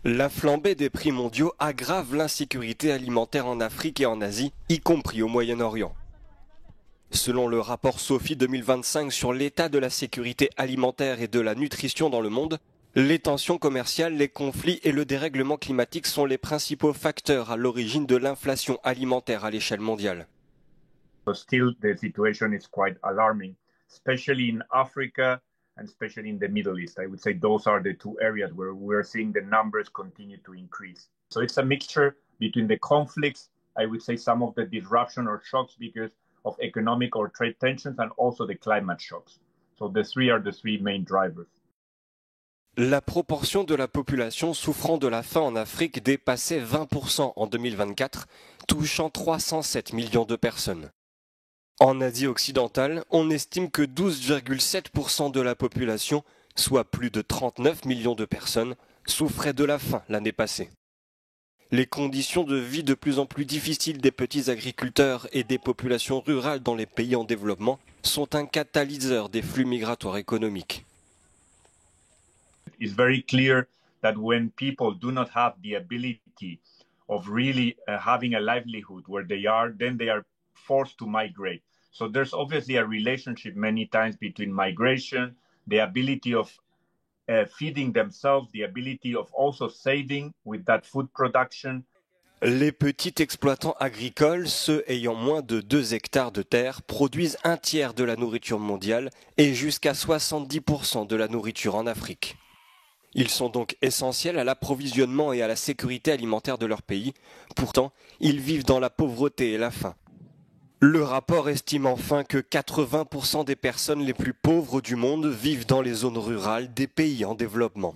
La flambée des prix mondiaux aggrave l'insécurité alimentaire en Afrique et en Asie, y compris au Moyen-Orient. Selon le rapport SOFI 2025 sur l'état de la sécurité alimentaire et de la nutrition dans le monde, les tensions commerciales, les conflits et le dérèglement climatique sont les principaux facteurs à l'origine de l'inflation alimentaire à l'échelle mondiale. So still the situation is quite alarming, especially in Africa and especially in the Middle East. I would say those are the two areas where we're seeing the numbers continue to increase. So it's a mixture between the conflicts, I would say some of the disruption or shocks because of economic or trade tensions and also the climate shocks. So the three are the three main drivers. La proportion de la population souffrant de la faim en Afrique dépassait 20% en 2024, touchant 307 millions de personnes. En Asie occidentale, on estime que 12,7% de la population, soit plus de 39 millions de personnes, souffraient de la faim l'année passée. Les conditions de vie de plus en plus difficiles des petits agriculteurs et des populations rurales dans les pays en développement sont un catalyseur des flux migratoires économiques. It's very clear that when people do not have the ability of really having a livelihood where they are, then they are forced to migrate. So there's obviously a relationship many times between migration, the ability of feeding themselves, the ability of also saving with that food production. Les petits exploitants agricoles, ceux ayant moins de 2 hectares de terre, produisent un tiers de la nourriture mondiale et jusqu'à 70% de la nourriture en Afrique. Ils sont donc essentiels à l'approvisionnement et à la sécurité alimentaire de leur pays. Pourtant, ils vivent dans la pauvreté et la faim. Le rapport estime enfin que 80% des personnes les plus pauvres du monde vivent dans les zones rurales des pays en développement.